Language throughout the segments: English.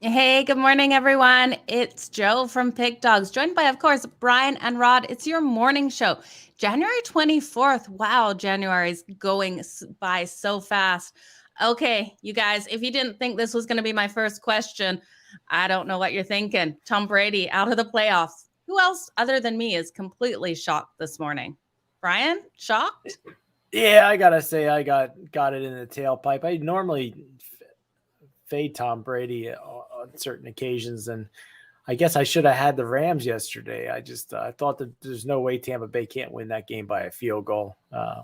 Hey, good morning, everyone. It's Joe from PickDawgz, joined by, of course, Brian and Rod. It's your morning show. January 24th. Wow, January's going by so fast. Okay, you guys, if you didn't think this was going to be my first question, I don't know what you're thinking. Tom Brady out of the playoffs. Who else other than me is completely shocked this morning? Brian, shocked? Yeah, I gotta say I got it in the tailpipe. I normally fade Tom Brady on certain occasions, and I guess I should have had the Rams yesterday. I just I thought that there's no way Tampa Bay can't win that game by a field goal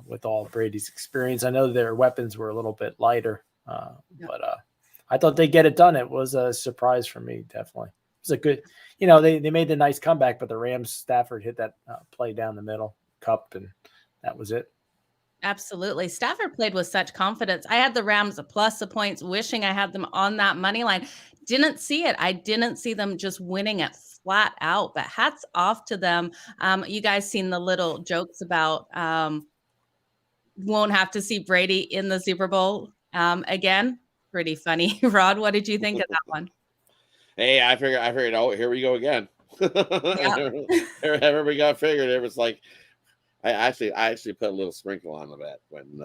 with all Brady's experience. I know their weapons were a little bit lighter, but I thought they'd get it done. It was a surprise for me, definitely. It was a good, they made the nice comeback, but the Rams, Stafford hit that play down the middle, cup, and that was it. Absolutely. Stafford played with such confidence. I had the Rams a plus of points, wishing I had them on that money line. Didn't see it. I didn't see them just winning it flat out, but hats off to them. You guys seen the little jokes about won't have to see Brady in the Super Bowl again. Pretty funny. Rod, what did you think of that one? Hey, I figured, oh, here we go again. Everybody got figured. It was like, I actually put a little sprinkle on the bet when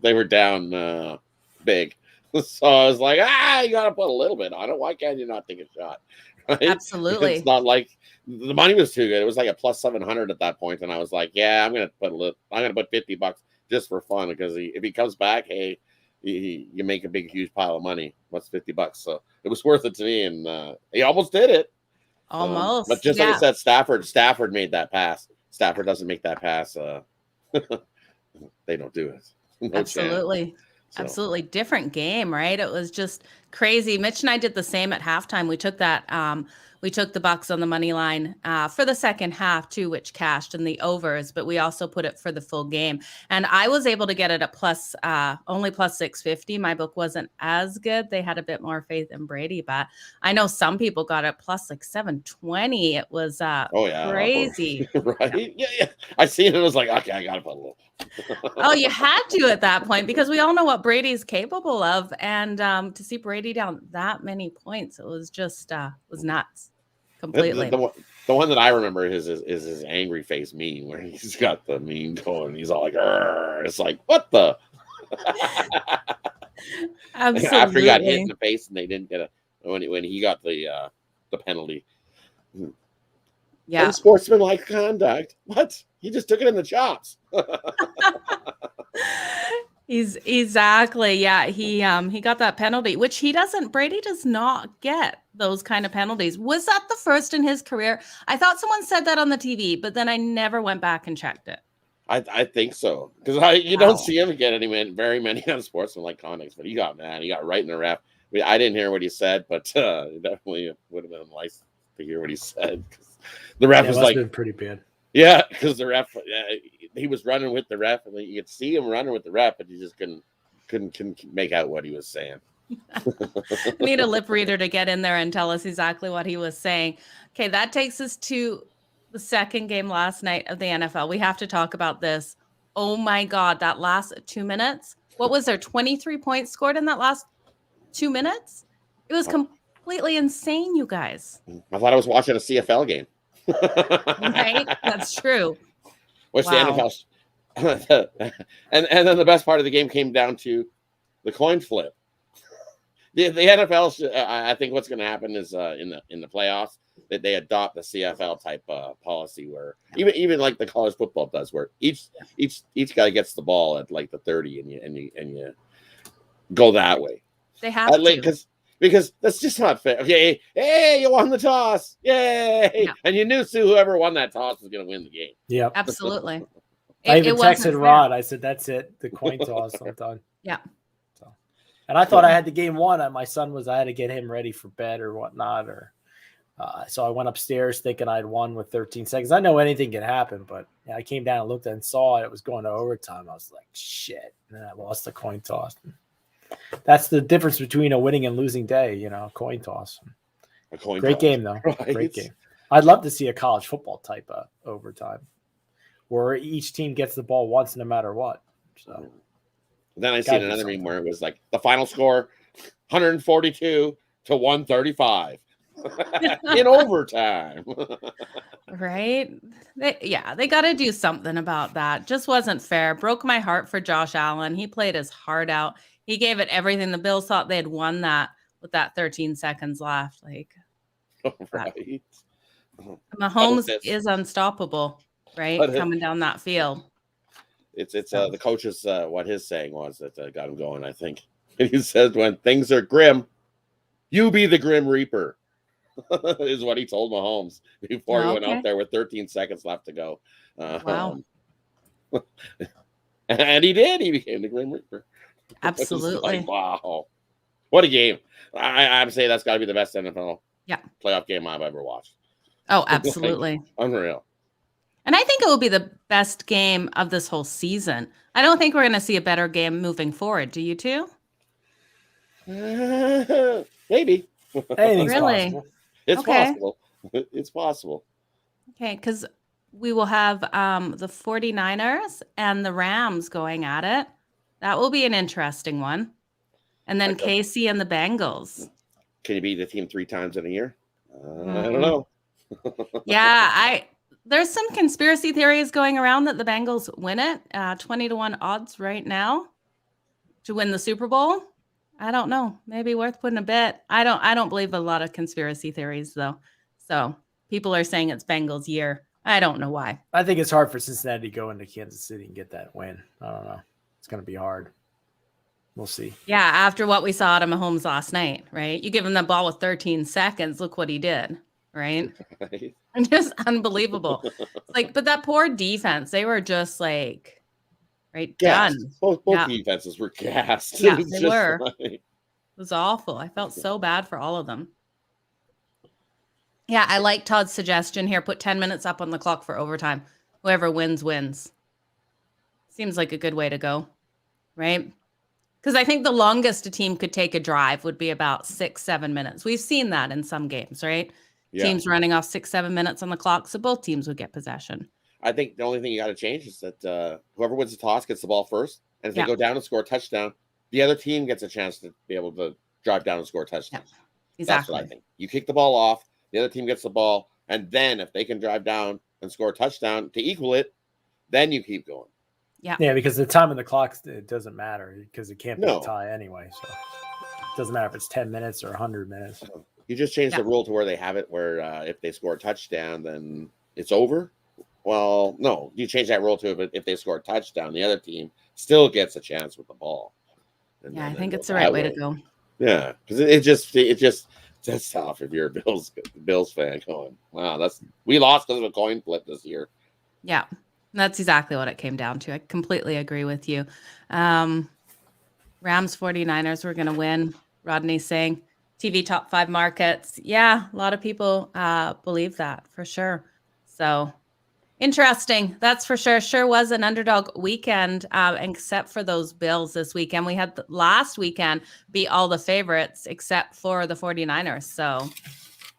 they were down big. So I was like, you got to put a little bit on it. Why can't you not take a shot? Right? Absolutely. It's not like the money was too good. It was like a plus 700 at that point, and I was like, I'm gonna put $50 just for fun, because if he comes back, hey, you make a huge pile of money. What's $50? So it was worth it to me, and he almost did it. Almost. But just like I said, Stafford made that pass. Stafford doesn't make that pass. They don't do it. No Absolutely. chance. So. Absolutely different game, right? It was just crazy. Mitch and I did the same at halftime. We took that. We took the Bucks on the money line for the second half too, which cashed in the overs, but we also put it for the full game. And I was able to get it at only plus 650. My book wasn't as good. They had a bit more faith in Brady, but I know some people got it plus like 720. It was crazy. Right? Yeah. I seen it. I was like, okay, I got to put a little. Oh, you had to at that point, because we all know what Brady's capable of, and to see Brady down that many points, it was just was nuts. Completely. The one that I remember is his angry face meme, where he's got the meme going, and he's all like, Arr! It's like, what the? Absolutely. After he got hit in the face, and they didn't get when he got the penalty. Yeah. Unsportsmanlike conduct. What? He just took it in the chops. He's exactly. Yeah. He got that penalty, which Brady does not get those kind of penalties. Was that the first in his career? I thought someone said that on the TV, but then I never went back and checked it. I think so, because you don't see him get very many unsportsmanlike conducts, but he got mad. He got right in the ref. I didn't hear what he said, but it definitely would have been nice to hear what he said. The ref was like, been pretty bad. Yeah, because the ref, he was running with the ref, and you could see him running with the ref, but you just couldn't make out what he was saying. We need a lip reader to get in there and tell us exactly what he was saying. Okay, that takes us to the second game last night of the NFL. We have to talk about this. Oh my God, that last 2 minutes. What was there? 23 points scored in that last 2 minutes? It was completely insane, you guys. I thought I was watching a CFL game. Right? That's true. Which the NFL, and then the best part of the game came down to the coin flip. The NFL, I think what's going to happen is in the playoffs that they adopt the CFL type policy, where even like the college football does, where each guy gets the ball at like the 30, and you go that way. They have to. Because that's just not fair. Okay, hey, you won the toss. Yay. Yeah. And you knew whoever won that toss was going to win the game. Yeah. Absolutely. I even texted Rod. I said, that's it. The coin toss. I'm done. Yeah. So, and I thought I had the game won. My son I had to get him ready for bed or whatnot. So I went upstairs thinking I'd won with 13 seconds. I know anything can happen, but I came down and looked and saw it was going to overtime. I was like, shit. And then I lost the coin toss. That's the difference between a winning and losing day, coin toss. Great game, though. Right. Great game. I'd love to see a college football type of overtime where each team gets the ball once no matter what. So then I seen another meme where it was like the final score 142 to 135 in overtime. Right? They got to do something about that. Just wasn't fair. Broke my heart for Josh Allen. He played his heart out. He gave it everything. The Bills thought they had won that with that 13 seconds left. Like, Right. Mahomes is unstoppable, right? Coming down that field. It's the coach's what his saying was that got him going, I think. And he says, when things are grim, you be the Grim Reaper. Is what he told Mahomes before he went out there with 13 seconds left to go. Wow. And he did. He became the Grim Reaper. Absolutely. Like, wow. What a game. I'd say that's got to be the best NFL playoff game I've ever watched. Oh, absolutely. Like, unreal. And I think it will be the best game of this whole season. I don't think we're going to see a better game moving forward. Do you too? Maybe. Anything's Really? possible. It's possible. It's possible. Okay, because we will have the 49ers and the Rams going at it. That will be an interesting one. And then KC and the Bengals. Can you beat the team 3 times in a year? I don't know. There's some conspiracy theories going around that the Bengals win it. 20-1 odds right now to win the Super Bowl. I don't know. Maybe worth putting a bet. I don't believe a lot of conspiracy theories though. So people are saying it's Bengals year. I don't know why. I think it's hard for Cincinnati to go into Kansas City and get that win. I don't know. It's going to be hard. We'll see. Yeah, after what we saw out of Mahomes last night, right? You give him the ball with 13 seconds. Look what he did, right? Just unbelievable. But that poor defense, they were just like, right, gassed. Done. Both defenses were gassed. Yeah, they were. It was awful. I felt so bad for all of them. Yeah, I like Todd's suggestion here. Put 10 minutes up on the clock for overtime. Whoever wins, wins. Seems like a good way to go, right? Because I think the longest a team could take a drive would be about 6-7 minutes. We've seen that in some games, right? Yeah. Teams running off 6-7 minutes on the clock, so both teams would get possession. I think the only thing you got to change is that whoever wins the toss gets the ball first, and if they go down and score a touchdown, the other team gets a chance to be able to drive down and score a touchdown. Yeah, exactly. That's what I think. You kick the ball off, the other team gets the ball, and then if they can drive down and score a touchdown to equal it, then you keep going. Yeah, because the time of the clock, it doesn't matter because it can't be a tie anyway. So it doesn't matter if it's 10 minutes or 100 minutes. You just change the rule to where they have it where if they score a touchdown, then it's over. Well, no, you change that rule to if they score a touchdown, the other team still gets a chance with the ball. And I think it's the right way to go. Yeah, because it just that's tough if you're a Bills fan going, wow, we lost because of a coin flip this year. Yeah. That's exactly what it came down to. I completely agree with you. Rams 49ers were going to win. Rodney's saying TV top 5 markets. Yeah, a lot of people believe that for sure. So interesting. That's for sure. Sure was an underdog weekend, except for those Bills this weekend. We had last weekend beat all the favorites except for the 49ers. So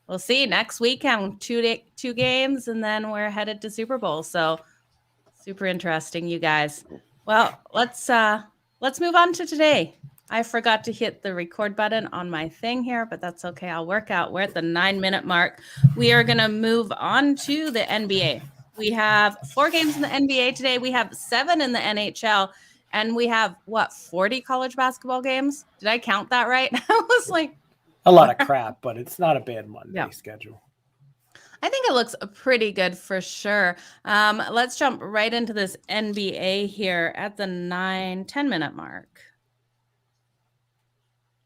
we'll see next weekend, two games, and then we're headed to Super Bowl. So super interesting, you guys. Well, let's move on to today. I forgot to hit the record button on my thing here, but that's okay. I'll work out. We're at the 9-minute mark. We are going to move on to the NBA. We have 4 games in the NBA today. We have 7 in the NHL, and we have 40 college basketball games? Did I count that right? I was like, a lot of crap, but it's not a bad Monday schedule. I think it looks pretty good for sure. Let's jump right into this NBA here at the 9-10 minute mark.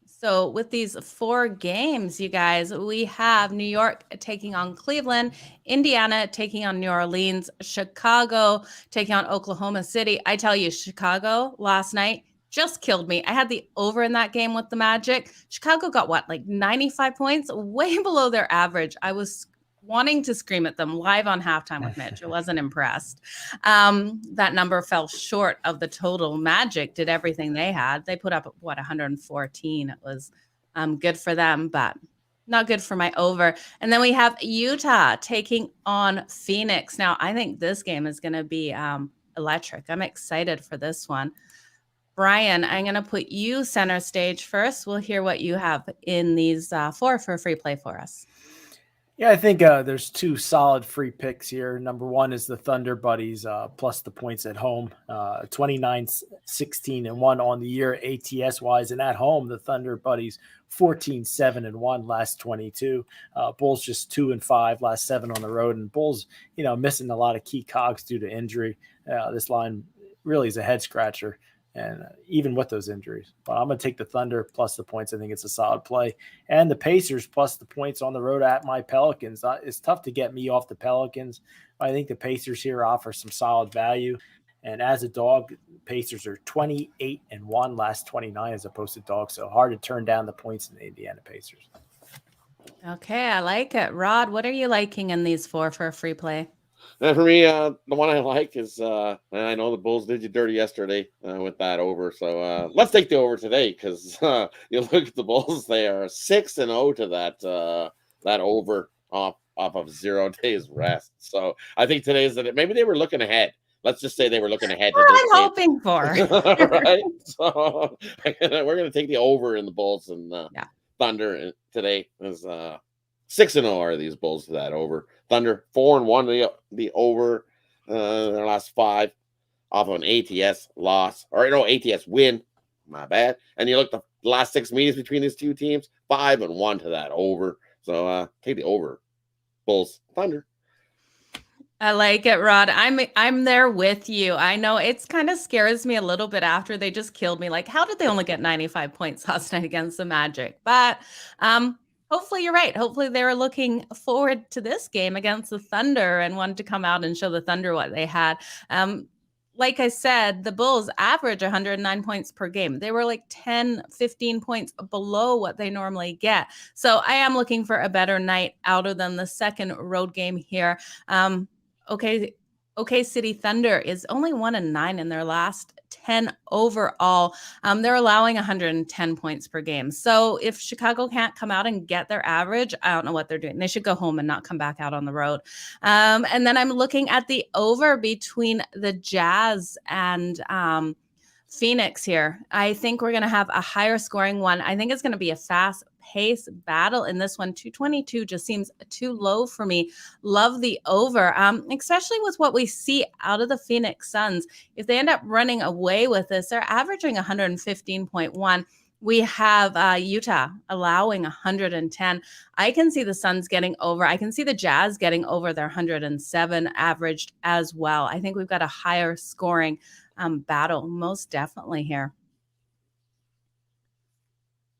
So with these 4 games, you guys, we have New York taking on Cleveland, Indiana taking on New Orleans, Chicago taking on Oklahoma City. I tell you, Chicago last night just killed me. I had the over in that game with the Magic. Chicago got 95 points, way below their average. I was wanting to scream at them live on halftime with Mitch. I wasn't impressed. That number fell short of the total. Magic did everything they had. They put up 114. It was good for them, but not good for my over. And then we have Utah taking on Phoenix. Now, I think this game is going to be electric. I'm excited for this one. Brian, I'm going to put you center stage first. We'll hear what you have in these 4 for free play for us. Yeah, I think there's 2 solid free picks here. Number 1 is the Thunder Buddies plus the points at home, 29-16-1 on the year ATS wise, and at home the Thunder Buddies 14-7-1 last 22. Bulls just 2-5 last 7 on the road, and Bulls missing a lot of key cogs due to injury. This line really is a head scratcher. And even with those injuries, but I'm going to take the Thunder plus the points. I think it's a solid play. And the Pacers plus the points on the road at my Pelicans. It's tough to get me off the Pelicans. I think the Pacers here offer some solid value. And as a dog, Pacers are 28-1 last 29 as opposed to dog. So hard to turn down the points in the Indiana Pacers. Okay, I like it. Rod, what are you liking in these 4 for a free play? And for me, the one I like is, and I know the Bulls did you dirty yesterday with that over. So let's take the over today because you look at the Bulls; they are 6-0 to that over off of 0 days rest. So I think today is that maybe they were looking ahead. Let's just say they were looking ahead. That's what I'm hoping for. Right. So we're going to take the over in the Bulls and Thunder today. Is 6-0 are these Bulls to that over. Thunder 4-1 the over their last 5 off of an ATS loss ATS win. My bad. And you look the last 6 meetings between these 2 teams 5-1 to that over. So take the over. Bulls Thunder. I like it, Rod. I'm there with you. I know it's kind of scares me a little bit after they just killed me. Like, how did they only get 95 points last night against the Magic? But hopefully you're right. Hopefully they were looking forward to this game against the Thunder and wanted to come out and show the Thunder what they had. Like I said, the Bulls average 109 points per game. They were like 10, 15 points below what they normally get. So I am looking for a better night out of them. The second road game here. Okay, City Thunder is only 1-9 in their last 10 overall. They're allowing 110 points per game. So if Chicago can't come out and get their average, I don't know what they're doing. They should go home and not come back out on the road. And then I'm looking at the over between the Jazz and Phoenix here. I think we're going to have a higher scoring one. I think it's going to be a fast pace battle in this one. 222 just seems too low for me. Love the over, especially with what we see out of the Phoenix Suns. If they end up running away with this, they're averaging 115.1. We have Utah allowing 110. I can see the Suns getting over. I can see the Jazz getting over their 107 averaged as well. I think we've got a higher scoring battle, most definitely here.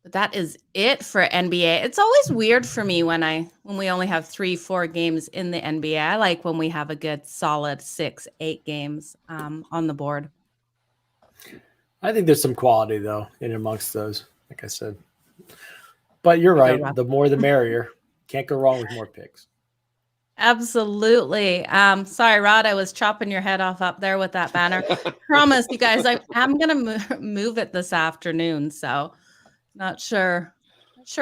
But that is it for NBA. It's always weird for me when we only have 3-4 games in the NBA. I like when we have a good solid 6-8 games on the board. I think there's some quality though in amongst those, like I said. But you're right. The more the merrier. Can't go wrong with more picks. Absolutely. Sorry, Rod, I was chopping your head off up there with that banner. Promise you guys, I'm going to move it this afternoon. So not sure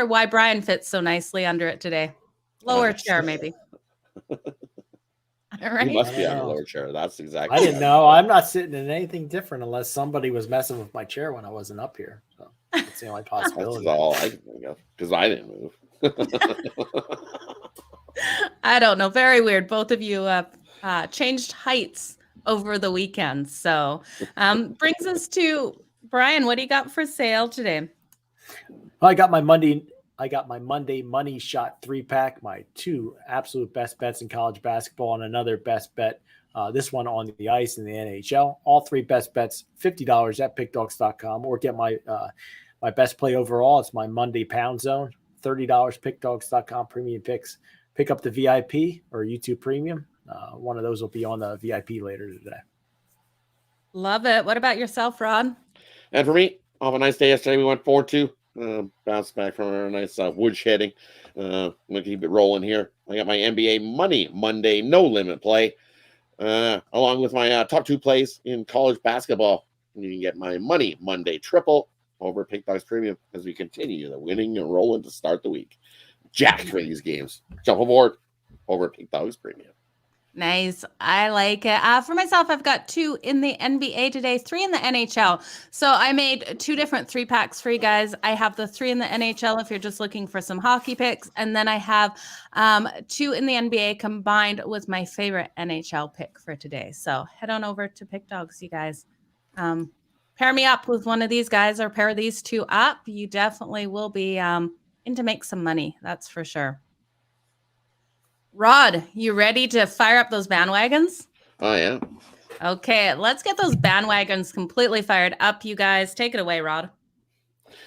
why Brian fits so nicely under it today. Lower chair, maybe. All right. You must be on the lower chair. That's exactly. I didn't know. I'm not sitting in anything different unless somebody was messing with my chair when I wasn't up here. So that's the only possibility. That's all I can think of because I didn't move. I don't know. Very weird. Both of you have changed heights over the weekend. So brings us to Brian. What do you got for sale today? I got my Monday money shot 3-pack, my 2 absolute best bets in college basketball and another best bet. This one on the ice in the NHL. All 3 best bets, $50 at PickDawgz.com, or get my best play overall. It's my Monday pound zone, $30 PickDawgz.com premium picks. Pick up the VIP or YouTube premium. One of those will be on the VIP later today. Love it. What about yourself, Rod? And for me, off a nice day yesterday, we went 4-2. Bounced back from a nice woodshedding. I'm going to keep it rolling here. I got my NBA Money Monday no limit play, along with my top 2 plays in college basketball. And you can get my Money Monday triple over PickDawgz Premium as we continue the winning and rolling to start the week. Jacked for these games. Jump aboard over PickDawgz Premium. Nice. I like it. For myself, I've got 2 in the NBA today, 3 in the NHL. So I made 2 different 3-packs for you guys. I have the 3 in the NHL if you're just looking for some hockey picks. And then I have 2 in the NBA combined with my favorite NHL pick for today. So head on over to PickDawgz, you guys. Pair me up with one of these guys or pair these 2 up. You definitely will be in to make some money. That's for sure. Rod, you ready to fire up those bandwagons? Oh, yeah. Okay, let's get those bandwagons completely fired up, you guys. Take it away, Rod.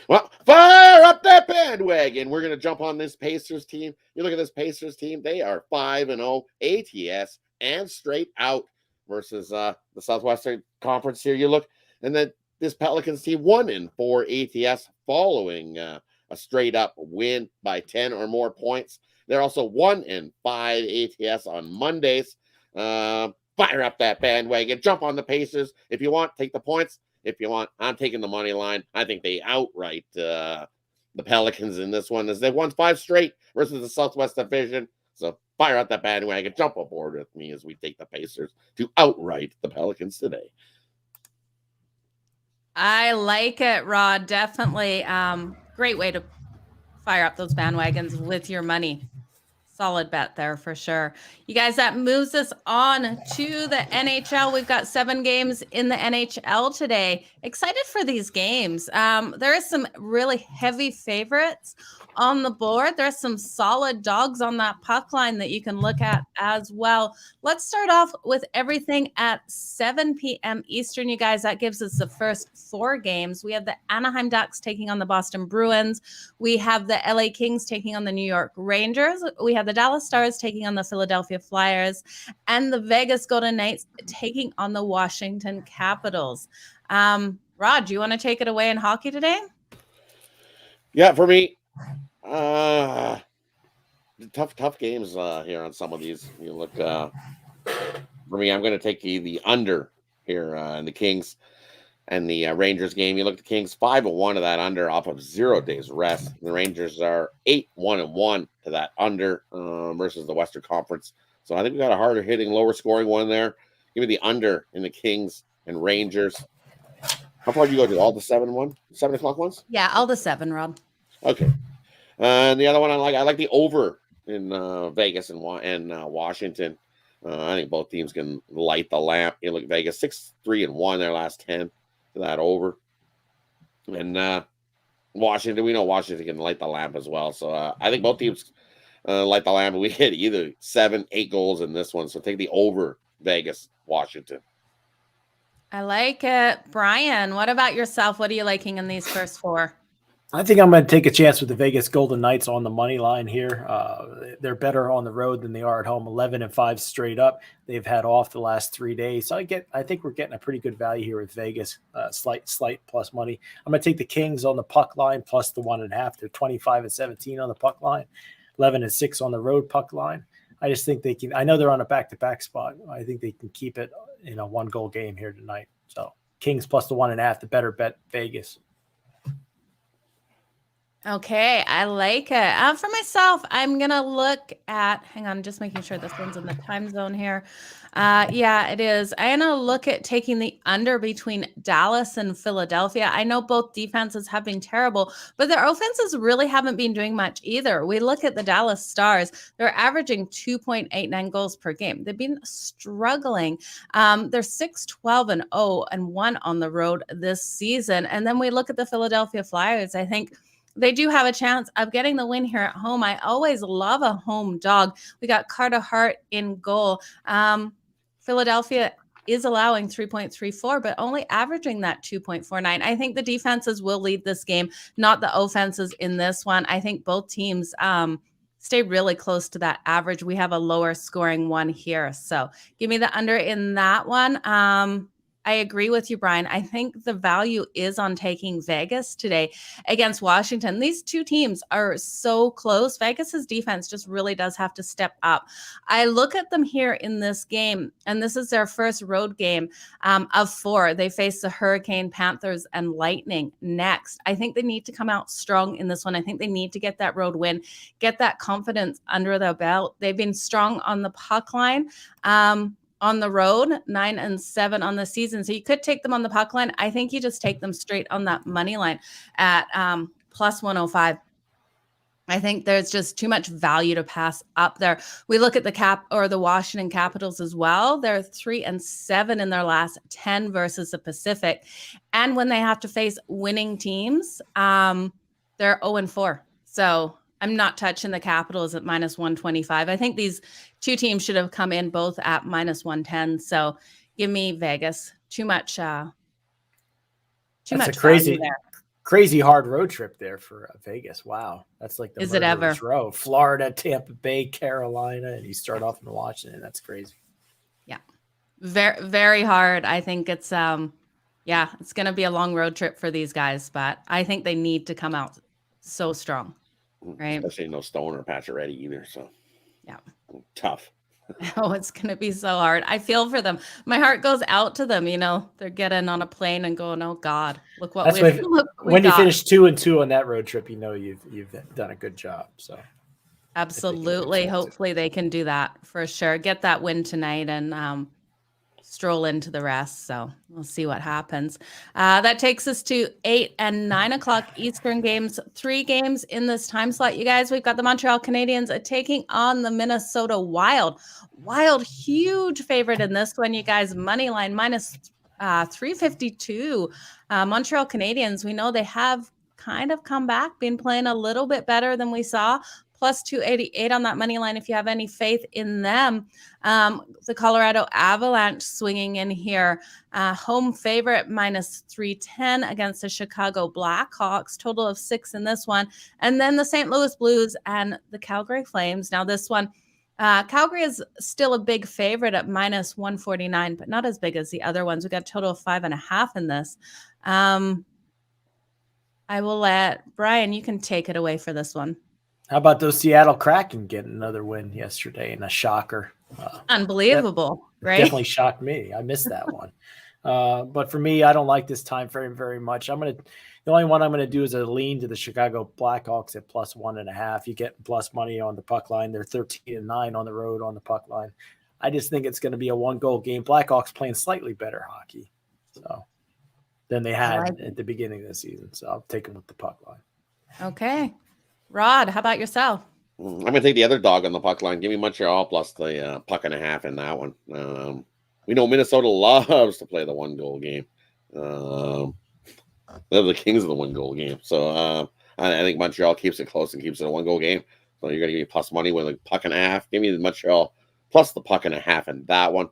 Well, fire up that bandwagon. We're going to jump on this Pacers team. You look at this Pacers team, they are 5-0 ATS and straight out versus the Southwestern Conference here. You look, and then this Pelicans team 1-4 ATS following a straight up win by 10 or more points. They're also 1-5 ATS on Mondays. Fire up that bandwagon. Jump on the Pacers. If you want, take the points. If you want, I'm taking the money line. I think they outright the Pelicans in this one as they won 5 straight versus the Southwest Division. So fire up that bandwagon. Jump aboard with me as we take the Pacers to outright the Pelicans today. I like it, Rod. Definitely great way to fire up those bandwagons with your money. Solid bet there for sure. You guys, that moves us on to the NHL. We've got 7 games in the NHL today. Excited for these games. There is some really heavy favorites on the board. There's some solid dogs on that puck line that you can look at as well. Let's start off with everything at 7 p.m. Eastern, you guys. That gives us the first 4 games. We have the Anaheim Ducks taking on the Boston Bruins. We have the LA Kings taking on the New York Rangers. We have the Dallas Stars taking on the Philadelphia Flyers, and the Vegas Golden Knights taking on the Washington Capitals. Rod, do you want to take it away in hockey today? Yeah, for me, tough games here on some of these. You look for me, I'm going to take the under here in the Kings and the Rangers game. You look at the Kings 5-1 to that under off of 0 days rest. The Rangers are 8-1-1 to that under versus the Western Conference. So I think we got a harder hitting, lower scoring one there. Give me the under in the Kings and Rangers. How far do you go to? All the 7 o'clock ones? Yeah, all the 7, Rob. Okay. And the other one I like the over in Vegas and Washington. I think both teams can light the lamp. You look at Vegas 6-3-1 their last 10 to that over. And Washington, we know Washington can light the lamp as well. So I think both teams light the lamp. We hit either 7, 8 goals in this one. So take the over Vegas, Washington. I like it. Brian, what about yourself? What are you liking in these first 4? I think I'm going to take a chance with the Vegas Golden Knights on the money line here. They're better on the road than they are at home. 11-5 straight up. They've had off the last 3 days. So I think we're getting a pretty good value here with Vegas. Slight plus money. I'm going to take the Kings on the puck line plus the 1.5. They're 25-17 on the puck line, 11-6 on the road puck line. I just think they can. I know they're on a back-to-back spot. I think they can keep it in a 1-goal game here tonight. So Kings plus the 1.5, the better bet, Vegas. Okay, I like it. For myself, I'm going to look at, hang on, just making sure this one's in the time zone here. Yeah, it is. I'm going to look at taking the under between Dallas and Philadelphia. I know both defenses have been terrible, but their offenses really haven't been doing much either. We look at the Dallas Stars. They're averaging 2.89 goals per game. They've been struggling. They're 6-12-0 and 1 on the road this season. And then we look at the Philadelphia Flyers. I think they do have a chance of getting the win here at home. I always love a home dog. We got Carter Hart in goal. Philadelphia is allowing 3.34, but only averaging that 2.49. I think the defenses will lead this game, not the offenses in this one. I think both teams stay really close to that average. We have a lower scoring one here. So give me the under in that one. I agree with you, Brian. I think the value is on taking Vegas today against Washington. These two teams are so close. Vegas's defense just really does have to step up. I look at them here in this game, and this is their first road game of 4. They face the Hurricane, Panthers, and Lightning next. I think they need to come out strong in this one. I think they need to get that road win, get that confidence under their belt. They've been strong on the puck line. On the road, 9-7 on the season. So you could take them on the puck line. I think you just take them straight on that money line at plus 105. I think there's just too much value to pass up there. We look at the Washington Capitals as well. They're 3-7 in their last 10 versus the Pacific. And when they have to face winning teams, they're 0-4. So I'm not touching the Capitals at minus 125. I think these two teams should have come in both at minus 110. So give me Vegas. Too much. That's a crazy hard road trip there for Vegas. Wow. That's like the murderer's row. Florida, Tampa Bay, Carolina, and you start off in Washington. That's crazy. Yeah. Very, very hard. I think it's, it's going to be a long road trip for these guys, but I think they need to come out so strong. Right. Especially no Stone or Pacioretty either. So yeah, tough. Oh, it's going to be so hard. I feel for them. My heart goes out to them. They're getting on a plane and going, "Oh God, look what we've when you finish 2-2 on that road trip, you've done a good job." So absolutely. Hopefully they can do that for sure. Get that win tonight and stroll into the rest. So we'll see what happens. That takes us to 8 and 9 o'clock Eastern games. 3 games in this time slot, you guys. We've got the Montreal Canadiens taking on the Minnesota Wild. Wild, huge favorite in this one, you guys. Money line minus 352. Montreal Canadiens, we know they have kind of come back, been playing a little bit better than we saw. Plus 288 on that money line if you have any faith in them. The Colorado Avalanche swinging in here. Home favorite minus 310 against the Chicago Blackhawks. Total of 6 in this one. And then the St. Louis Blues and the Calgary Flames. Now this one, Calgary is still a big favorite at minus 149, but not as big as the other ones. We got a total of 5.5 in this. I will let Brian, you can take it away for this one. How about those Seattle Kraken getting another win yesterday and a shocker? Unbelievable, right? Definitely shocked me. I missed that one. But for me, I don't like this time frame very much. The only one I'm gonna do is a lean to the Chicago Blackhawks at plus 1.5. You get plus money on the puck line. They're 13-9 on the road on the puck line. I just think it's going to be a 1-goal game. Blackhawks playing slightly better hockey than they had at the beginning of the season. So I'll take them with the puck line. Okay. Rod, how about yourself? I'm going to take the other dog on the puck line. Give me Montreal plus the 1.5 in that one. We know Minnesota loves to play the 1-goal game. They're the kings of the 1-goal game. So I think Montreal keeps it close and keeps it a 1-goal game. So you're going to give me plus money with a 1.5. Give me the Montreal plus the 1.5 in that one.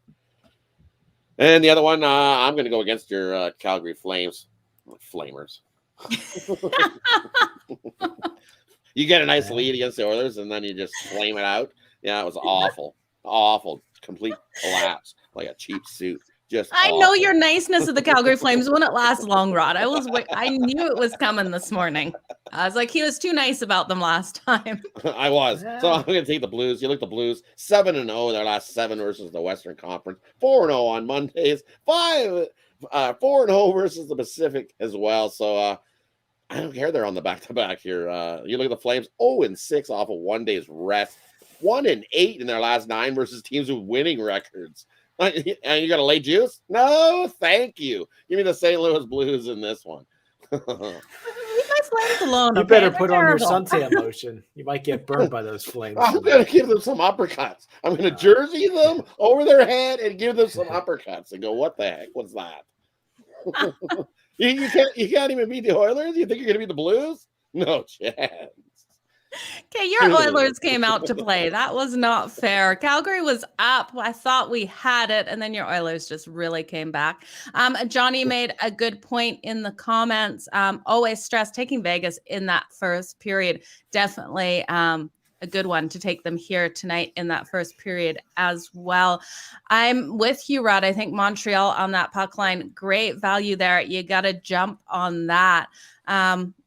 And the other one, I'm going to go against your Calgary Flames. Flamers. You get a nice lead against the Oilers, and then you just flame it out. Yeah, it was awful. Awful. Complete collapse. Like a cheap suit. I know your niceness of the Calgary Flames wouldn't last long, Rod. I knew it was coming this morning. I was like, he was too nice about them last time. I was. So I'm going to take the Blues. You look at the Blues, 7-0 their last 7 versus the Western Conference, 4-0 on Mondays, 4-0 versus the Pacific as well. So I don't care. They're on the back-to-back here. You look at the Flames, 0-6 off of 1 day's rest, 1-8 in their last 9 versus teams with winning records. And you got to lay juice? No, thank you. Give me the St. Louis Blues in this one. Leave my Flames alone. You better put on your suntan lotion. You might get burned by those flames. I'm going to give them some uppercuts. I'm going to jersey them over their head and give them some uppercuts and go, what the heck was that? You can't even beat the Oilers? You think you're going to beat the Blues? No chance. Okay, your Oilers came out to play. That was not fair. Calgary was up. I thought we had it, and then your Oilers just really came back. Johnny made a good point in the comments. Always stress taking Vegas in that first period. Definitely a good one to take them here tonight in that first period as well. I'm with you, Rod. I think Montreal on that puck line, great value there. You got to jump on that.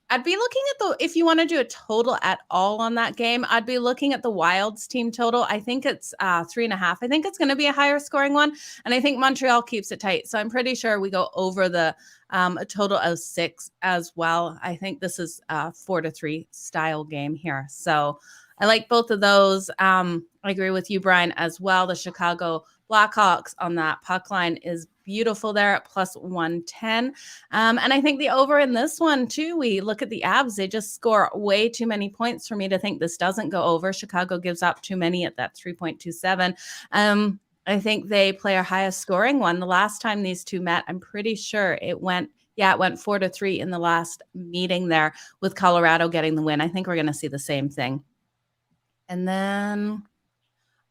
I'd be looking at if you want to do a total at all on that game, I'd be looking at the Wild's team total. I think it's 3.5. I think it's going to be a higher scoring one. And I think Montreal keeps it tight. So I'm pretty sure we go over a total of 6 as well. I think this is a 4-3 style game here. So I like both of those. I agree with you, Brian, as well. The Chicago Blackhawks on that puck line is beautiful there at plus 110. And I think the over in this one too, we look at the Abs, they just score way too many points for me to think this doesn't go over. Chicago gives up too many at that 3.27. I think they play our highest scoring one. The last time these two met, I'm pretty sure it went 4-3 in the last meeting there with Colorado getting the win. I think we're going to see the same thing. And then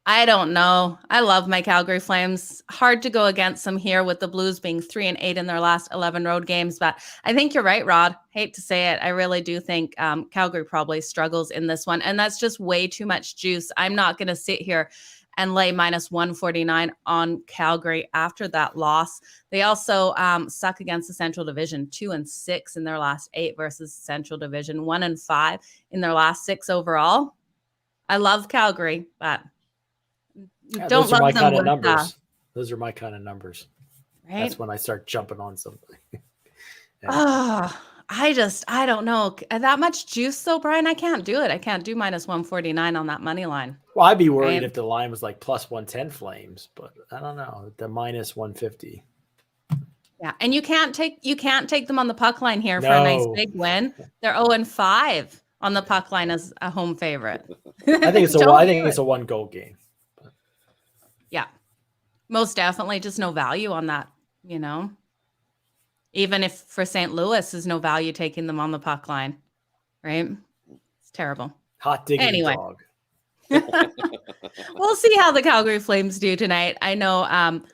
I don't know. I love my Calgary Flames. Hard to go against them here with the Blues being 3-8 in their last 11 road games. But I think you're right, Rod. Hate to say it. I really do think Calgary probably struggles in this one. And that's just way too much juice. I'm not going to sit here and lay minus 149 on Calgary after that loss. They also suck against the Central Division, 2-6 in their last 8 versus Central Division, 1-5 in their last 6 overall. I love Calgary, but don't those are love my them kind of with numbers. Those are my kind of numbers. right? That's when I start jumping on something. I don't know. That much juice though, Brian, I can't do it. I can't do minus 149 on that money line. Well, I'd be worried Right. if the line was like plus 110 Flames, but I don't know. The minus 150. Yeah. And you can't take them on the puck line here for a nice No. big win. They're 0-5 on the puck line as a home favorite. I think it's a 1-goal game. Yeah, most definitely just no value on that, even if for St. Louis there's no value taking them on the puck line, right? It's terrible. Hot diggity Anyway. dog. We'll see how the Calgary Flames do tonight. I know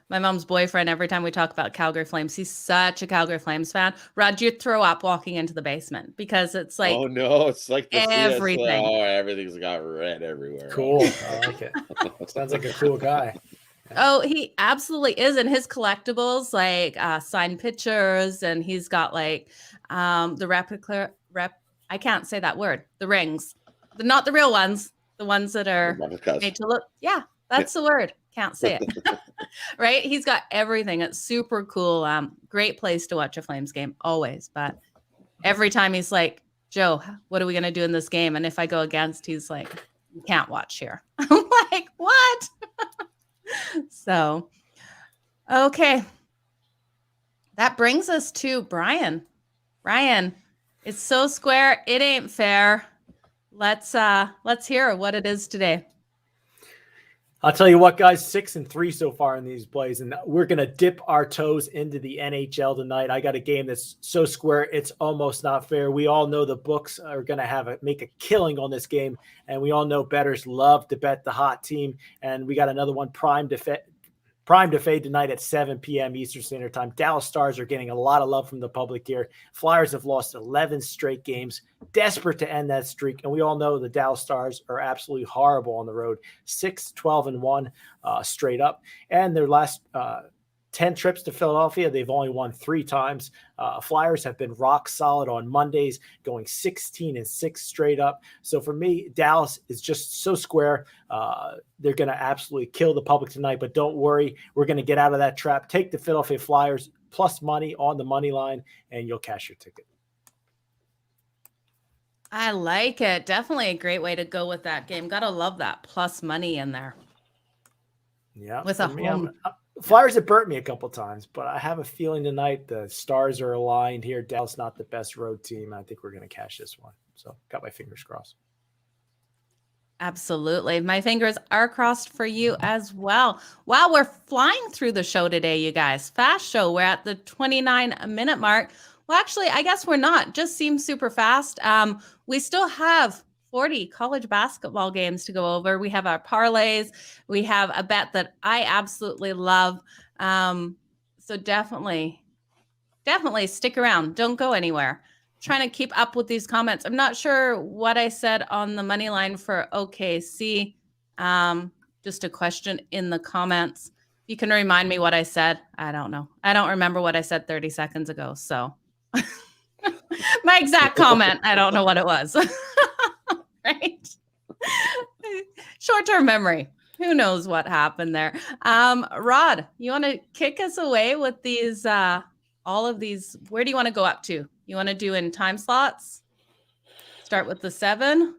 my mom's boyfriend, every time we talk about Calgary Flames, he's such a Calgary Flames fan. Rod, you throw up walking into the basement because it's like, oh no, it's like everything. Everything's got red everywhere. Cool. I like it. Sounds like a cool guy. Oh, he absolutely is. And his collectibles, like signed pictures, and he's got like the I can't say that word. The rings. Not the real ones. The ones that are made to look. Yeah, that's the word. Can't say it. Right? He's got everything. It's super cool. Great place to watch a Flames game, always. But every time he's like, Joe, what are we going to do in this game? And if I go against, he's like, you can't watch here. I'm like, what? So, okay. That brings us to Brian. Brian, it's so square. It ain't fair. Let's hear what it is today. I'll tell you what, guys, 6-3 so far in these plays, and we're going to dip our toes into the NHL tonight. I got a game that's so square, it's almost not fair. We all know the books are going to make a killing on this game, and we all know bettors love to bet the hot team, and we got another one primed to fade tonight at 7 p.m. Eastern Standard Time. Dallas Stars are getting a lot of love from the public here. Flyers have lost 11 straight games, desperate to end that streak. And we all know the Dallas Stars are absolutely horrible on the road, 6-12-1 straight up. And their last 10 trips to Philadelphia, they've only won 3 times. Flyers have been rock solid on Mondays, going 16-6 straight up. So for me, Dallas is just so square. They're going to absolutely kill the public tonight, but don't worry. We're going to get out of that trap. Take the Philadelphia Flyers plus money on the money line, and you'll cash your ticket. I like it. Definitely a great way to go with that game. Gotta love that plus money in there. Yeah. With a home. Flyers have burnt me a couple times, but I have a feeling tonight the stars are aligned here. Dallas not the best road team. I think we're going to cash this one. So got my fingers crossed. Absolutely. My fingers are crossed for you as well. Wow, we're flying through the show today, you guys. Fast show. We're at the 29-minute mark. Well, actually, I guess we're not. Just seems super fast. We still have 40 college basketball games to go over. We have our parlays. We have a bet that I absolutely love. So definitely stick around. Don't go anywhere. trying to keep up with these comments. I'm not sure what I said on the money line for OKC. Just a question in the comments. You can remind me what I said. I don't know. I don't remember what I said 30 seconds ago. So my exact comment, I don't know what it was. Right? Short-term memory. Who knows what happened there? Rod, you want to kick us away with these, all of these? Where do you want to go up to? You want to do in time slots? Start with the 7.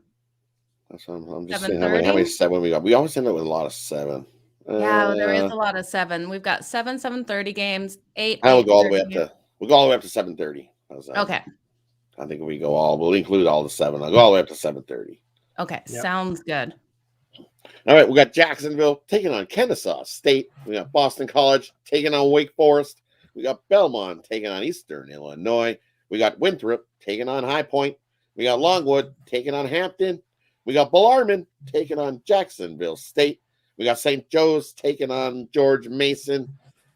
That's what I'm just saying. How many 7 we got? We always end up with a lot of 7. Yeah, there is a lot of 7. We've got 7:30 games, 8. We'll go all the way up to 7:30. Okay. I think we'll include all the 7. I'll go all the way up to 7:30. Okay, sounds good. All right, we got Jacksonville taking on Kennesaw State. We got Boston College taking on Wake Forest. We got Belmont taking on Eastern Illinois. We got Winthrop taking on High Point. We got Longwood taking on Hampton. We got Bellarmine taking on Jacksonville State. We got St. Joe's taking on George Mason.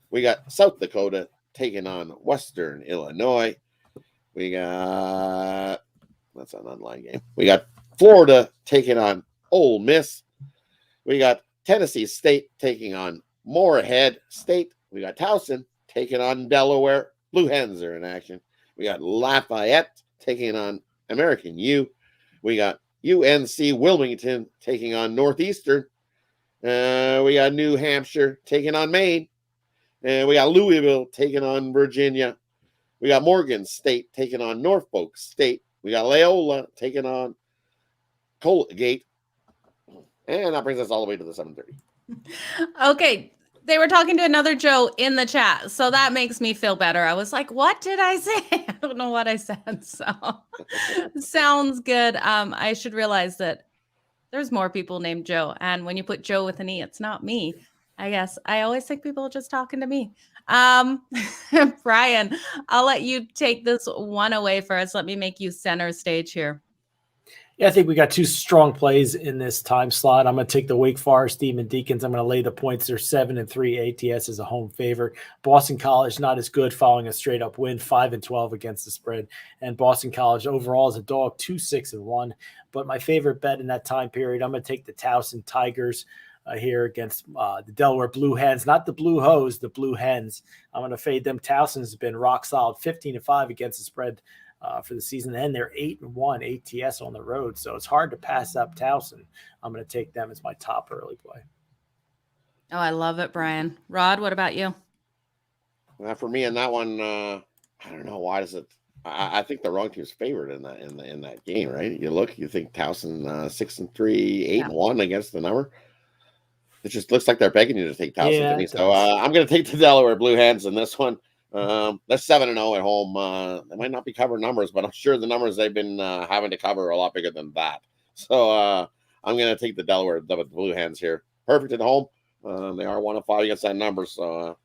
We got South Dakota taking on Western Illinois. We got, that's an online game. We got Florida taking on Ole Miss. We got Tennessee State taking on Moorhead State. We got Towson taking on Delaware. Blue Hens are in action. We got Lafayette taking on American U. We got UNC Wilmington taking on Northeastern. We got New Hampshire taking on Maine. And we got Louisville taking on Virginia. We got Morgan State taking on Norfolk State. We got Loyola taking on Colgate. And that brings us all the way to the 7:30. Okay. They were talking to another Joe in the chat. So that makes me feel better. I was like, what did I say? I don't know what I said. So sounds good. I should realize that there's more people named Joe. And when you put Joe with an E, it's not me. I guess I always think people are just talking to me. Brian, I'll let you take this one away first. Let me make you center stage here. Yeah, I think we got 2 strong plays in this time slot. I'm going to take the Wake Forest Demon Deacons. I'm going to lay the points. They're 7-3 ATS as a home favorite. Boston College not as good following a straight up win, 5-12 against the spread. And Boston College overall is a dog, 2-6-1. But my favorite bet in that time period, I'm going to take the Towson Tigers here against the Delaware Blue Hens, not the Blue Hose, the Blue Hens. I'm going to fade them. Towson has been rock solid, 15-5 against the spread for the season, and they're 8-1 ATS on the road, so it's hard to pass up Towson. I'm going to take them as my top early play. Oh, I love it, Brian. Rod, what about you? For me in that one, I don't know, why does it? I think the wrong team's favored in that game, right? You think Towson 6-3, 8-1 against the number. It just looks like they're begging you to take Towson to me. So I'm going to take the Delaware Blue Hens in this one. They're 7-0 at home. They might not be covering numbers, but I'm sure the numbers they've been having to cover are a lot bigger than that. So I'm going to take the Delaware the Blue Hens here. Perfect at home. They are 1-5 against that number. So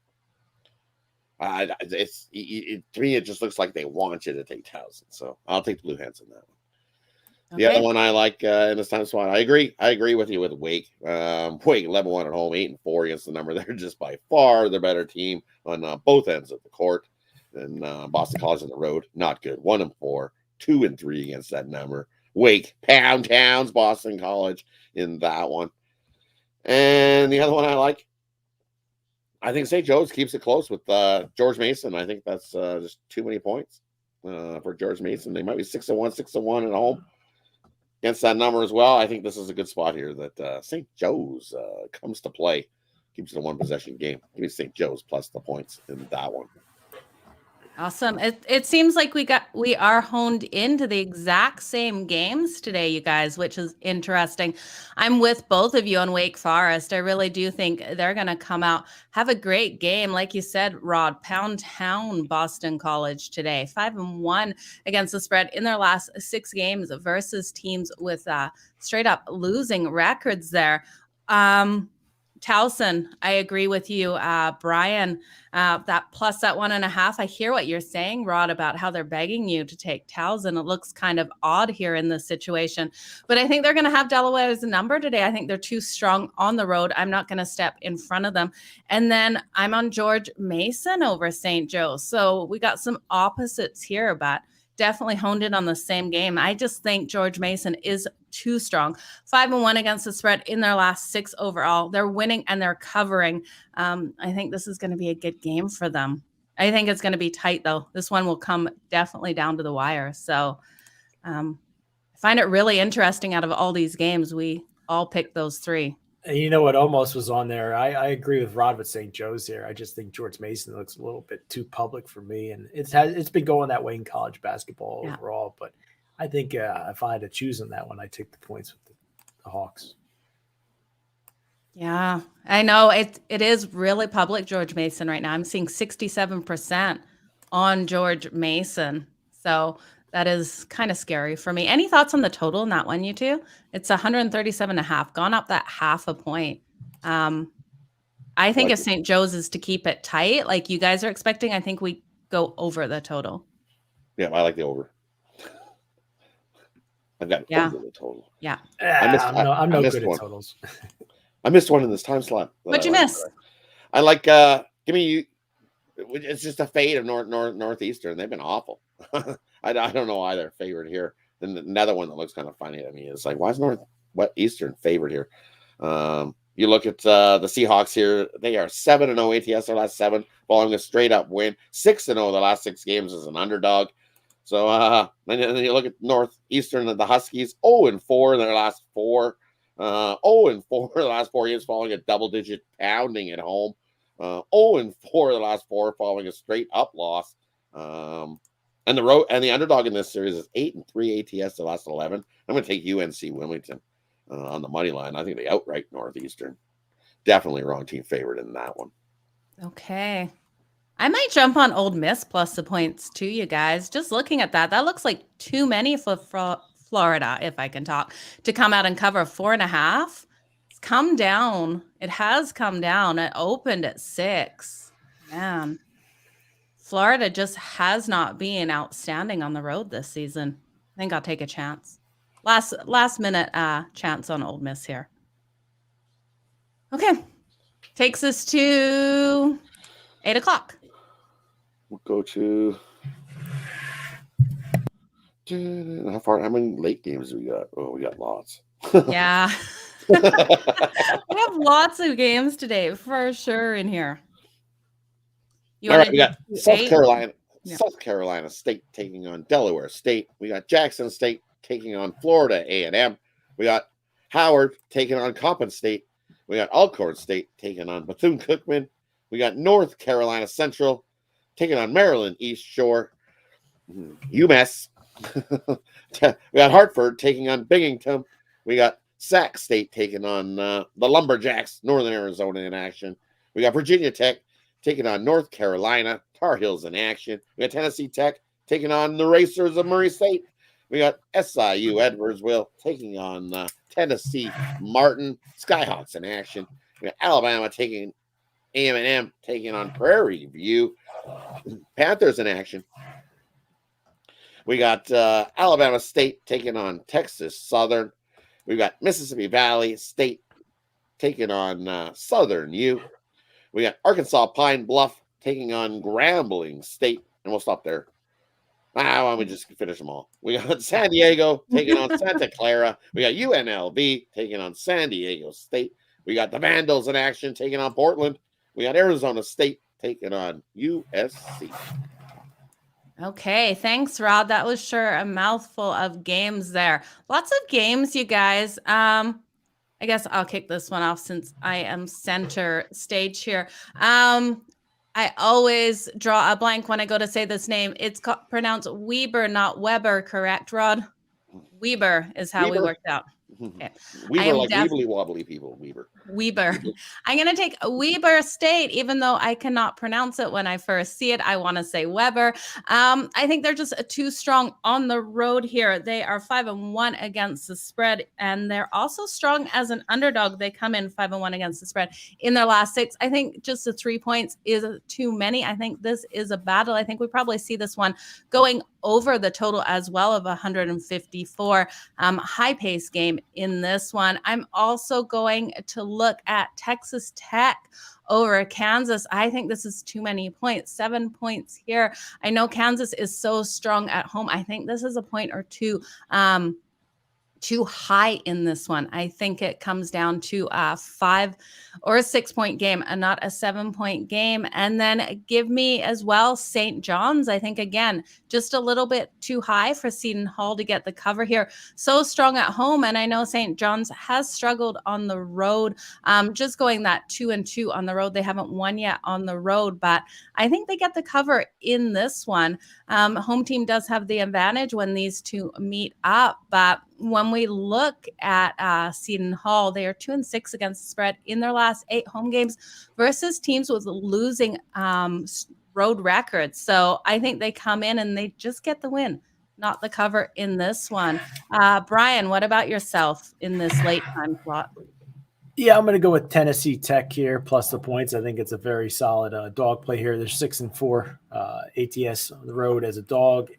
to me, it just looks like they want you to take Towson. So I'll take the Blue Hens in that one. Okay. The other one I like in this time slot, I agree with you with Wake. Wake 11-1 at home, 8-4 against the number. They're just by far the better team on both ends of the court. And Boston College on the road, not good. 1-4, 2-3 against that number. Wake, pound towns, Boston College in that one. And the other one I like, I think St. Joe's keeps it close with George Mason. I think that's just too many points for George Mason. They might be 6-1 at home. Against that number as well, I think this is a good spot here that St. Joe's comes to play. Keeps it a 1-possession game. Give me St. Joe's plus the points in that one. Awesome. It seems like we are honed into the exact same games today, you guys, which is interesting. I'm with both of you on Wake Forest. I really do think they're going to come out, have a great game. Like you said, Rod, pound town Boston College today, 5-1 against the spread in their last 6 games versus teams with straight up losing records there. Towson, I agree with you, Brian, that plus that 1.5. I hear what you're saying, Rod, about how they're begging you to take Towson. It looks kind of odd here in this situation, but I think they're going to have Delaware's number today. I think they're too strong on the road. I'm not going to step in front of them. And then I'm on George Mason over St. Joe. So we got some opposites here, but definitely honed in on the same game. I just think George Mason is too strong. 5-1 against the spread in their last 6 overall. They're winning and they're covering. I think this is going to be a good game for them. I think it's going to be tight, though. This one will come definitely down to the wire. So I find it really interesting. Out of all these games, we all picked those 3. And you know what almost was on there? I agree with Rod with St. Joe's here. I just think George Mason looks a little bit too public for me. And it's been going that way in college basketball overall. But I think if I had to choose on that one, I'd take the points with the Hawks. Yeah, I know it is really public, George Mason, right now. I'm seeing 67% on George Mason. So that is kind of scary for me. Any thoughts on the total in that one, you two? It's 137.5, gone up that half a point. I think if St. Joe's is to keep it tight, like you guys are expecting, I think we go over the total. Yeah, I like the over. I've got over the total. Yeah. I'm no good at totals. I missed one in this time slot. What'd you miss? I like give me it's just a fade of Northeastern. They've been awful. I don't know why they're favored here. Then another one that looks kind of funny to me is like, why is Northeastern favored here? You look at the Seahawks here. They are 7-0 ATS their last 7, following a straight up win. 6-0 the last 6 games as an underdog. So then you look at Northeastern and the Huskies, 0-4 in their last 4. 0-4 the last 4 games following a double-digit pounding at home. 0-4 the last 4 following a straight up loss. And the underdog in this series is 8-3 ATS the last 11. I'm going to take UNC Wilmington on the money line. I think they outright Northeastern. Definitely wrong team favorite in that one. Okay. I might jump on Ole Miss plus the points too, you guys. Just looking at that looks like too many for Florida, if I can talk, to come out and cover 4.5. It's come down. It has come down. It opened at 6. Man, Florida just has not been outstanding on the road this season. I think I'll take a chance. Last minute chance on Ole Miss here. Okay. Takes us to 8 o'clock. We'll go to how many late games do we got? Oh, we got lots. Yeah. We have lots of games today for sure in here. All right, we got South Carolina State taking on Delaware State. We got Jackson State taking on Florida A&M. We got Howard taking on Coppin State. We got Alcorn State taking on Bethune-Cookman. We got North Carolina Central taking on Maryland East Shore. UMass. We got Hartford taking on Binghamton. We got Sac State taking on the Lumberjacks, Northern Arizona in action. We got Virginia Tech taking on North Carolina, Tar Heels in action. We got Tennessee Tech taking on the Racers of Murray State. We got SIU Edwardsville taking on Tennessee Martin, Skyhawks in action. We got Alabama taking A&M taking on Prairie View, Panthers in action. We got Alabama State taking on Texas Southern. We got Mississippi Valley State taking on Southern U. We got Arkansas Pine Bluff taking on Grambling State, and we'll stop there. Why don't we just finish them all? We got San Diego taking on Santa Clara. We got UNLV taking on San Diego State. We got the Vandals in action taking on Portland. We got Arizona State taking on USC. Okay, thanks, Rod. That was sure a mouthful of games there. Lots of games, you guys. I guess I'll kick this one off since I am center stage here. I always draw a blank when I go to say this name. It's pronounced Weber, not Weber, correct, Rod? Weber is how we worked out. Okay. Weber, like wibbly wobbly people. Weber. I'm going to take Weber State, even though I cannot pronounce it when I first see it. I want to say Weber. I think they're just too strong on the road here. They are 5-1 against the spread, and they're also strong as an underdog. They come in 5-1 against the spread in their last 6. I think just the 3 points is too many. I think this is a battle. I think we probably see this one going over the total as well of 154. High pace game game in this one. I'm also going to look at Texas Tech over Kansas. I think this is too many points, 7 points here. I know Kansas is so strong at home. I think this is a point or two too high in this one. I think it comes down to a 5 or a 6 point game and not a 7 point game. And then give me as well St. John's. I think, again, just a little bit too high for Seton Hall to get the cover here. So strong at home. And I know St. John's has struggled on the road. Just going that 2-2 on the road. They haven't won yet on the road, but I think they get the cover in this one. Home team does have the advantage when these two meet up, but when we look at Seton Hall, they are 2-6 against the spread in their last 8 home games versus teams with losing road records. So I think they come in and they just get the win, not the cover in this one. Brian, what about yourself in this late time slot? Yeah, I'm going to go with Tennessee Tech here plus the points. I think it's a very solid dog play here. They're 6-4 ATS on the road as a dog.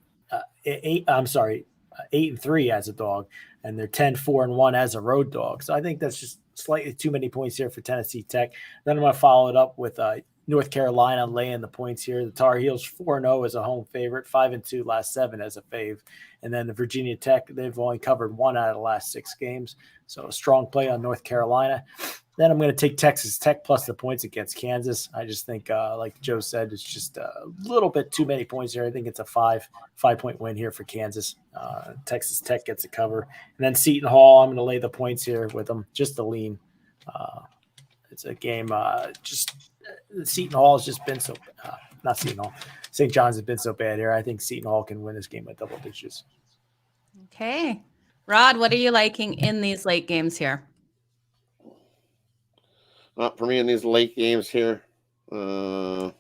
8-3 as a dog, and they're 10-4-1 as a road dog. So I think that's just slightly too many points here for Tennessee Tech. Then I'm going to follow it up with North Carolina laying the points here. The Tar Heels 4-0 as a home favorite, 5-2 last 7 as a fave. And then the Virginia Tech, they've only covered 1 out of the last 6 games. So a strong play on North Carolina. Then I'm going to take Texas Tech plus the points against Kansas. I just think, like Joe said, it's just a little bit too many points here. I think it's a 5-point win here for Kansas. Texas Tech gets a cover. And then Seton Hall, I'm going to lay the points here with them, just to lean. It's a game, Seton Hall has just been so not Seton Hall. St. John's has been so bad here. I think Seton Hall can win this game by double digits. Okay. Rod, what are you liking in these late games here? For me in these late games here, for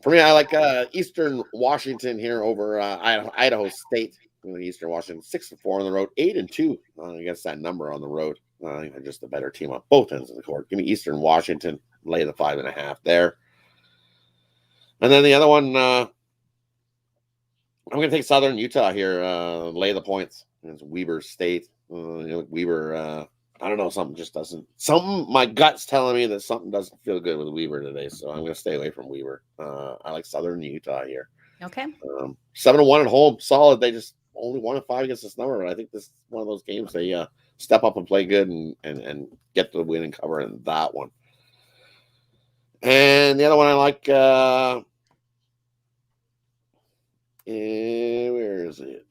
me, I like Eastern Washington here over Idaho State. Eastern Washington 6-4 on the road, 8-2 against that number on the road. Just a better team on both ends of the court. Give me Eastern Washington, lay the 5.5 there. And then the other one, I'm going to take Southern Utah here, lay the points against Weber State. Weber, I don't know, my gut's telling me that something doesn't feel good with Weber today, so I'm going to stay away from Weber. I like Southern Utah here. Okay. 7-1 at home, solid. They just only 1-5 against this number, and I think this is one of those games they step up and play good and get the win and cover in that one. And the other one I like, where is it?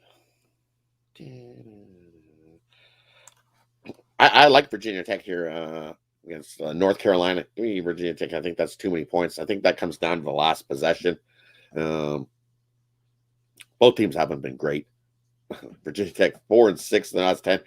I like Virginia Tech here against North Carolina. Give me Virginia Tech. I think that's too many points. I think that comes down to the last possession. Both teams haven't been great. Virginia Tech 4-6 in the last 10.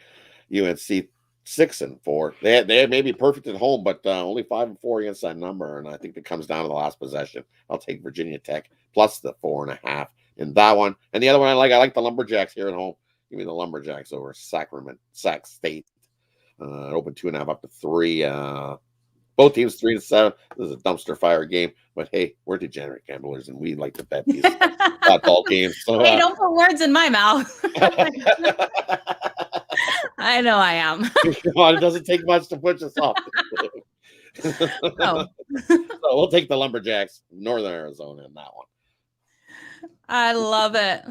UNC 6-4. They may be perfect at home, but only 5-4 against that number. And I think it comes down to the last possession. I'll take Virginia Tech plus the 4.5 in that one. And the other one I like the Lumberjacks here at home. Give me the Lumberjacks over Sac State. Open 2.5 up to 3. Both teams 3-7. This is a dumpster fire game, but hey, we're degenerate gamblers and we like to bet these ball games. So, hey, don't put words in my mouth. I know I am. It doesn't take much to push us off. No. So we'll take the Lumberjacks, Northern Arizona, in that one. I love it.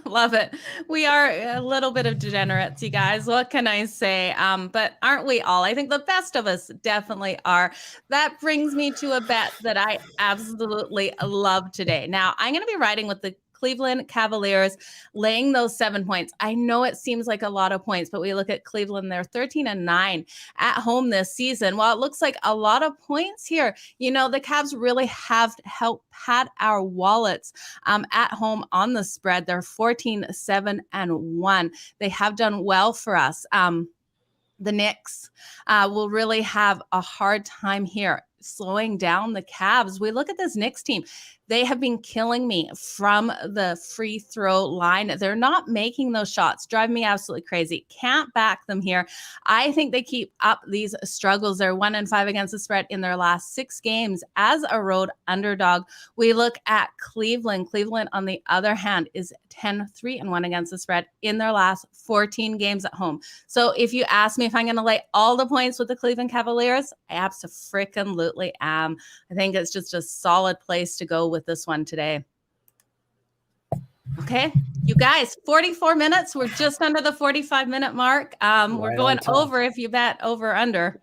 Love it. We are a little bit of degenerates, you guys. What can I say? But aren't we all? I think the best of us definitely are. That brings me to a bet that I absolutely love today. Now, I'm going to be riding with the Cleveland Cavaliers, laying those 7 points. I know it seems like a lot of points, but we look at Cleveland, they're 13-9 at home this season. While it looks like a lot of points here, you know, the Cavs really have helped pad our wallets at home on the spread. They're 14-7-1. They have done well for us. The Knicks will really have a hard time here slowing down the Cavs. We look at this Knicks team. They have been killing me from the free throw line. They're not making those shots. Drive me absolutely crazy. Can't back them here. I think they keep up these struggles. They're 1-5 against the spread in their last 6 games as a road underdog. We look at Cleveland. Cleveland, on the other hand, is 10-3-1 against the spread in their last 14 games at home. So if you ask me if I'm going to lay all the points with the Cleveland Cavaliers, I Abso'Frkin'lutley am. I think it's just a solid place to go with this one today. Okay, you guys, 44 minutes. We're just under the 45-minute mark. We're going over if you bet over under.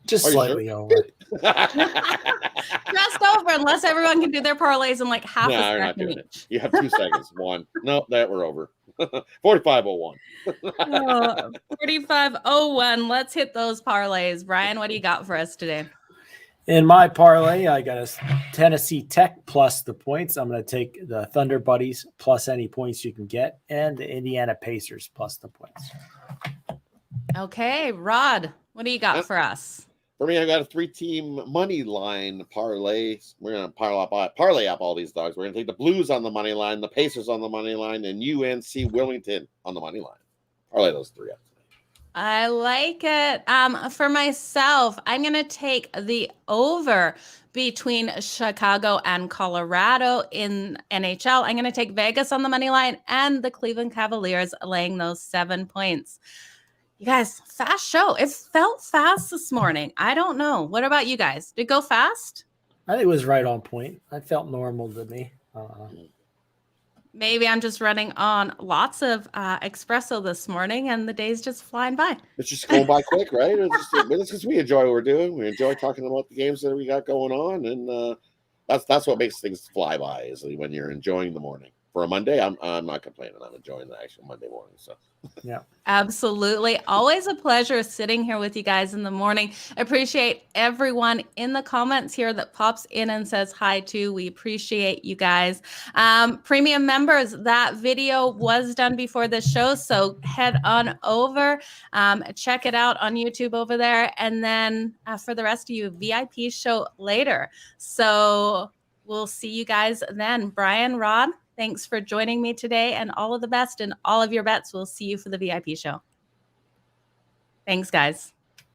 Just slightly over. Just over, unless everyone can do their parlays in like half a second each. You have 2 seconds. 1. No, that we're over. 45:01. 45:01. Let's hit those parlays. Brian, what do you got for us today? In my parlay, I got a Tennessee Tech plus the points. I'm going to take the Thunder Buddies plus any points you can get, and the Indiana Pacers plus the points. Okay, Rod, what do you got for us? For me, I got a 3-team money line parlay. We're going to parlay up all these dogs. We're going to take the Blues on the money line, the Pacers on the money line, and UNC Wilmington on the money line. Parlay those 3 up. I like it. For myself, I'm going to take the over between Chicago and Colorado in NHL. I'm going to take Vegas on the money line and the Cleveland Cavaliers laying those 7 points. You guys, fast show. It felt fast this morning. I don't know. What about you guys? Did it go fast? I think it was right on point. I felt normal to me. Maybe I'm just running on lots of espresso this morning and the day's just flying by. It's just going by quick, right? It's because we enjoy what we're doing. We enjoy talking about the games that we got going on. And that's what makes things fly by, is when you're enjoying the morning. For a Monday, I'm not complaining. I'm enjoying the actual Monday morning. So, yeah, absolutely. Always a pleasure sitting here with you guys in the morning. Appreciate everyone in the comments here that pops in and says hi too. We appreciate you guys. Premium members, that video was done before the show, so head on over, check it out on YouTube over there, and then for the rest of you, VIP show later. So we'll see you guys then. Brian, Rod, thanks for joining me today, and all of the best in all of your bets. We'll see you for the VIP show. Thanks, guys.